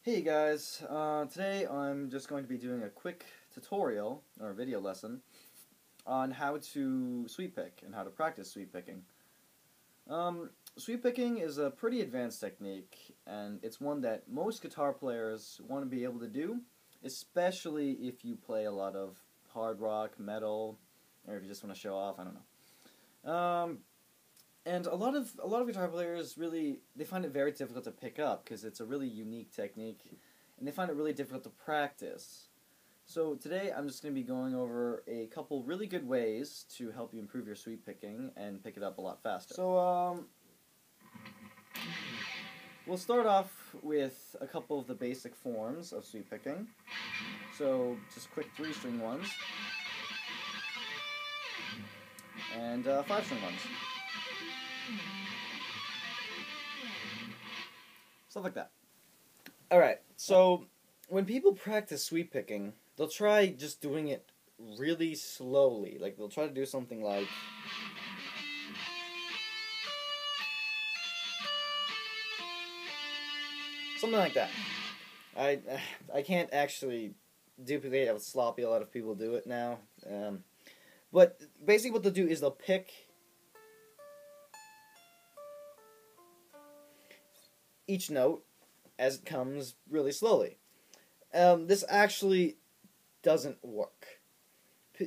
Hey guys, today I'm just going to be doing a quick tutorial, or video lesson, on how to sweep pick and how to practice sweep picking. Sweep picking is a pretty advanced technique, and it's one that most guitar players want to be able to do, especially if you play a lot of hard rock, metal, or if you just want to show off, I don't know. And a lot of guitar players they find it very difficult to pick up because it's a really unique technique, and they find it really difficult to practice. So today I'm just going to be going over a couple really good ways to help you improve your sweep picking and pick it up a lot faster. So we'll start off with a couple of the basic forms of sweep picking. So just quick 3-string ones and 5-string ones. Stuff like that. Alright, so when people practice sweep picking, they'll try just doing it really slowly. Like, they'll try to do something like... something like that. I can't actually duplicate how sloppy a lot of people do it now. But basically what they'll do is they'll pick each note as it comes really slowly. This actually doesn't work.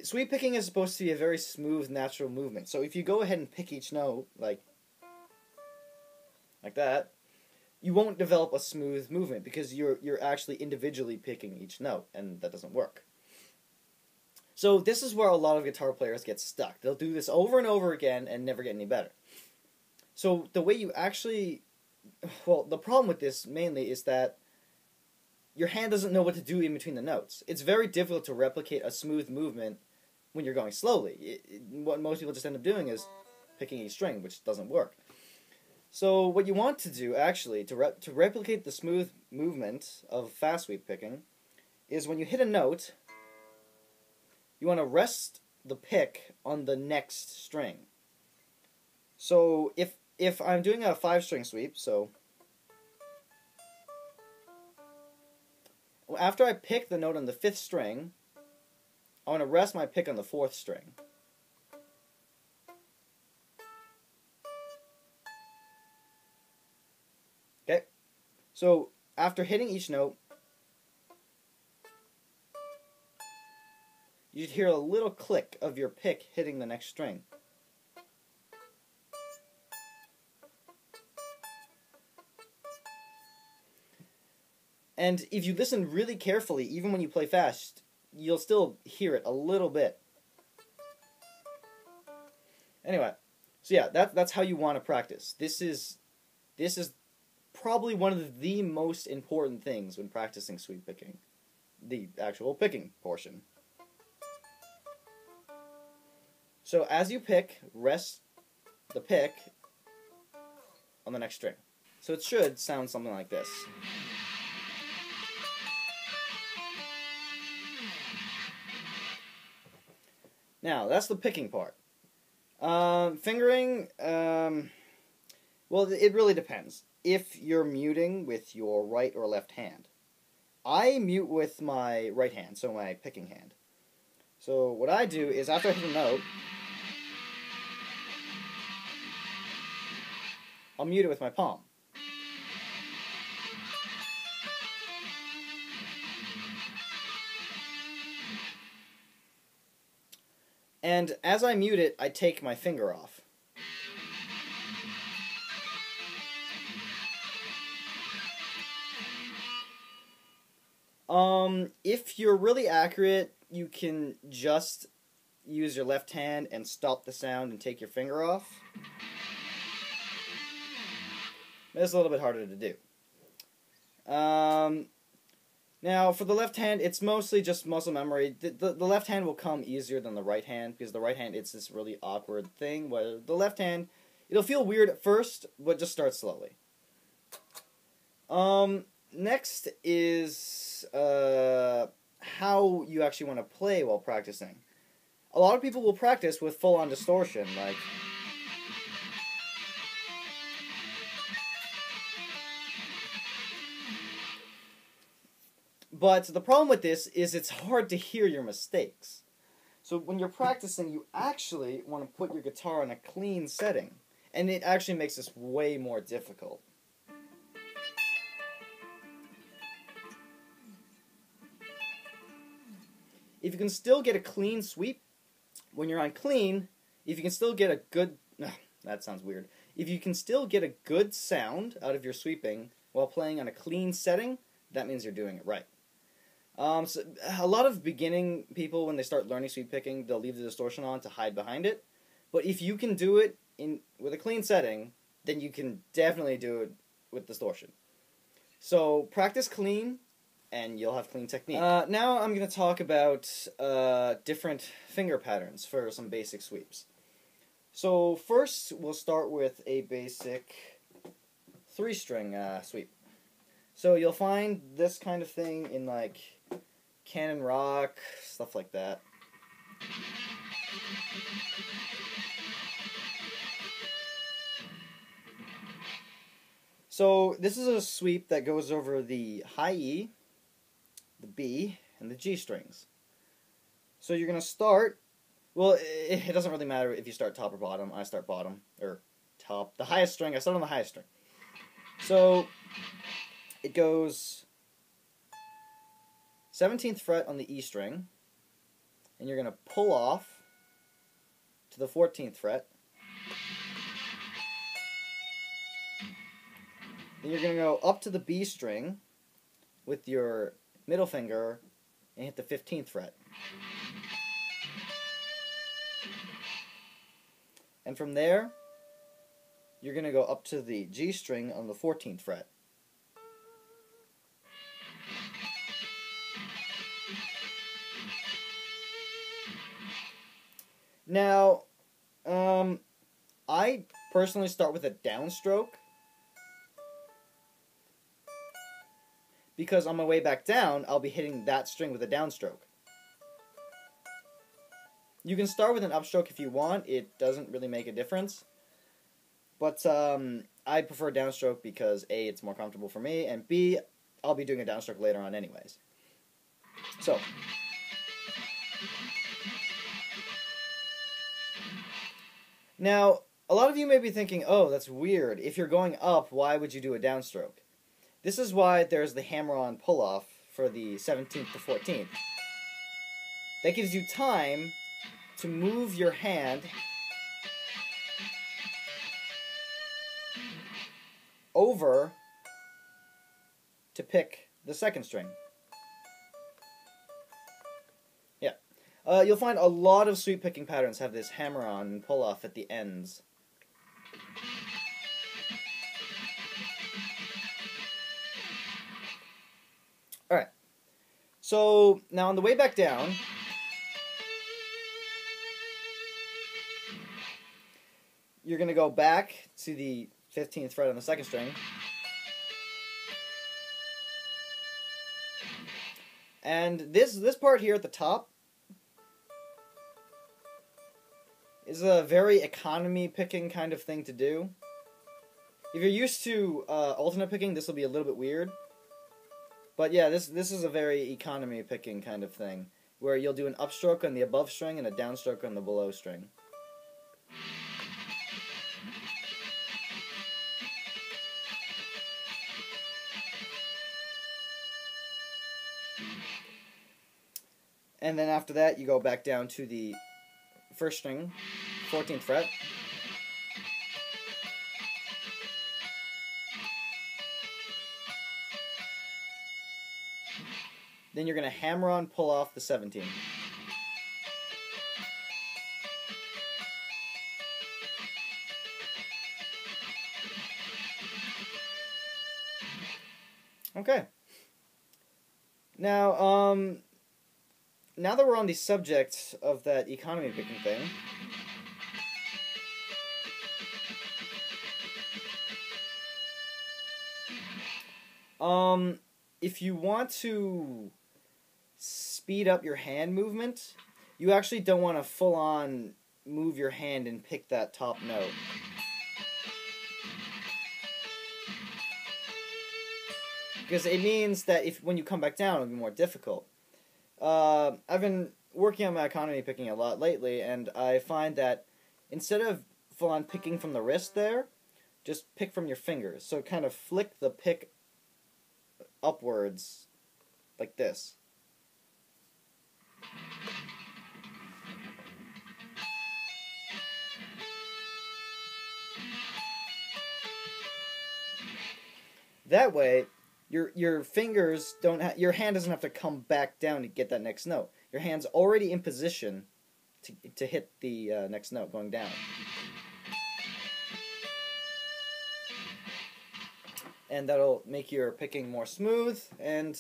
Sweep picking is supposed to be a very smooth, natural movement. So if you go ahead and pick each note, like that, you won't develop a smooth movement because you're actually individually picking each note, and that doesn't work. So this is where a lot of guitar players get stuck. They'll do this over and over again and never get any better. So the way you actually... well, the problem with this mainly is that your hand doesn't know what to do in between the notes. It's very difficult to replicate a smooth movement when you're going slowly. What most people just end up doing is picking each string, which doesn't work. So what you want to do, actually, to replicate the smooth movement of fast sweep picking, is when you hit a note, you want to rest the pick on the next string. So if I'm doing a 5-string sweep, so after I pick the note on the 5th string, I want to rest my pick on the 4th string. Okay? So after hitting each note, you'd hear a little click of your pick hitting the next string. And if you listen really carefully, even when you play fast, you'll still hear it a little bit. Anyway, so yeah, that's how you want to practice. This is probably one of the most important things when practicing sweep picking, the actual picking portion. So as you pick, rest the pick on the next string. So it should sound something like this. Now, that's the picking part. Fingering, well, it really depends. If you're muting with your right or left hand. I mute with my right hand, so my picking hand. So what I do is after I hit a note, I'll mute it with my palm. And as I mute it, I take my finger off. If you're really accurate, you can just use your left hand and stop the sound and take your finger off. It's a little bit harder to do. Now, for the left hand, it's mostly just muscle memory. The left hand will come easier than the right hand, because the right hand, it's this really awkward thing, where the left hand, it'll feel weird at first, but just start slowly. Next is how you actually want to play while practicing. A lot of people will practice with full-on distortion, like... But the problem with this is it's hard to hear your mistakes. So when you're practicing, you actually want to put your guitar in a clean setting. And it actually makes this way more difficult. If you can still get a clean sweep, when you're on clean, if you can still get a good... that sounds weird. If you can still get a good sound out of your sweeping while playing on a clean setting, that means you're doing it right. So a lot of beginning people, when they start learning sweep picking, they'll leave the distortion on to hide behind it. But if you can do it with a clean setting, then you can definitely do it with distortion. So practice clean, and you'll have clean technique. Now I'm going to talk about different finger patterns for some basic sweeps. So first, we'll start with a basic 3-string sweep. So you'll find this kind of thing in like Canon Rock, stuff like that. So this is a sweep that goes over the high E, the B, and the G strings. So you're going to start, well, it doesn't really matter if you start top or bottom. I start bottom, or top, the highest string. I start on the highest string. So it goes 17th fret on the E string, and you're going to pull off to the 14th fret. Then you're going to go up to the B string with your middle finger and hit the 15th fret. And from there, you're going to go up to the G string on the 14th fret. Now, I personally start with a downstroke, because on my way back down, I'll be hitting that string with a downstroke. You can start with an upstroke if you want. It doesn't really make a difference. But I prefer downstroke because A, it's more comfortable for me, and B, I'll be doing a downstroke later on anyways. So, now, a lot of you may be thinking, oh, that's weird. If you're going up, why would you do a downstroke? This is why there's the hammer-on pull-off for the 17th to 14th. That gives you time to move your hand over to pick the second string. Yeah. You'll find a lot of sweep picking patterns have this hammer-on and pull-off at the ends. Alright, so now on the way back down, you're going to go back to the 15th fret on the second string, and this part here at the top is a very economy picking kind of thing to do. If you're used to alternate picking, this will be a little bit weird. But yeah, this is a very economy picking kind of thing, where you'll do an upstroke on the above string and a downstroke on the below string. And then after that, you go back down to the first string, 14th fret. Then you're going to hammer on pull off the 17. Okay. Now, now that we're on the subject of that economy picking thing, if you want to speed up your hand movement, you actually don't want to full-on move your hand and pick that top note. because it means that when you come back down, it'll be more difficult. I've been working on my economy picking a lot lately, and I find that instead of full on picking from the wrist there, just pick from your fingers. So kind of flick the pick upwards like this. That way, your fingers don't your hand doesn't have to come back down to get that next note. Your hand's already in position to hit the next note going down. And that'll make your picking more smooth, and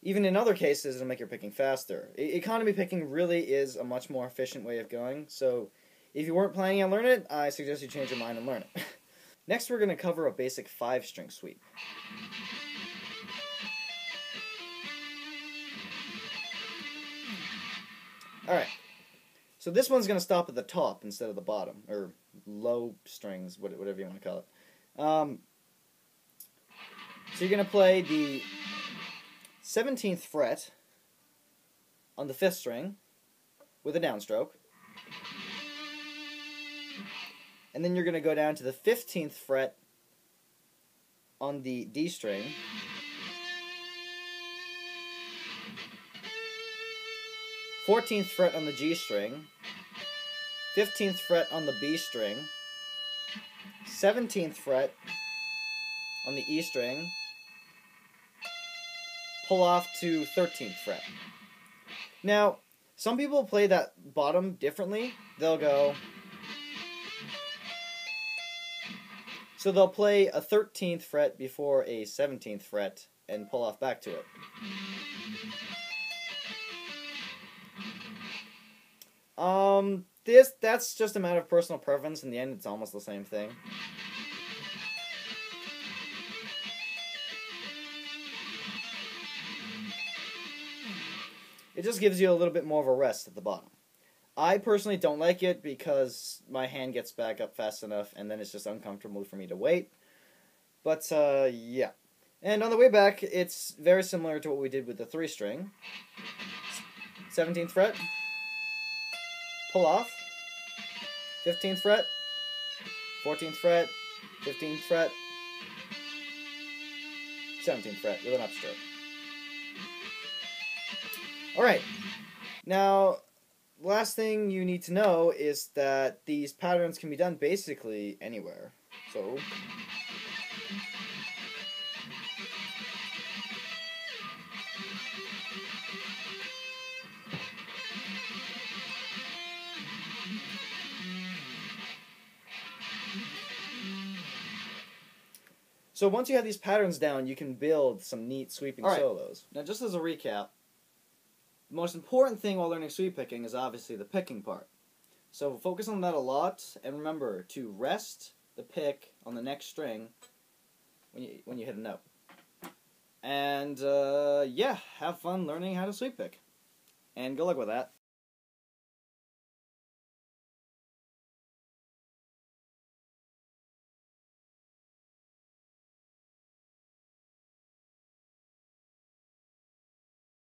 even in other cases, it'll make your picking faster. Economy picking really is a much more efficient way of going, so if you weren't planning on learning it, I suggest you change your mind and learn it. Next, we're going to cover a basic 5-string sweep. Alright, so this one's going to stop at the top instead of the bottom, or low strings, whatever you want to call it. So you're going to play the 17th fret on the 5th string with a downstroke. And then you're going to go down to the 15th fret on the D string. th fret on the G string. 15th fret on the B string. 17th fret on the E string. Pull off to 13th fret. Now, some people play that bottom differently. They'll go... So they'll play a 13th fret before a 17th fret and pull off back to it. That's just a matter of personal preference. In the end, it's almost the same thing. It just gives you a little bit more of a rest at the bottom. I personally don't like it because my hand gets back up fast enough and then it's just uncomfortable for me to wait. But, yeah. And on the way back, it's very similar to what we did with the 3-string. 17th fret. Pull off. 15th fret. 14th fret. 15th fret. 17th fret with an upstroke. Alright, now, last thing you need to know is that these patterns can be done basically anywhere. So once you have these patterns down, you can build some neat sweeping solos. Now, just as a recap, the most important thing while learning sweep picking is obviously the picking part. So focus on that a lot, and remember to rest the pick on the next string when you hit a note. And yeah, have fun learning how to sweep pick. And good luck with that.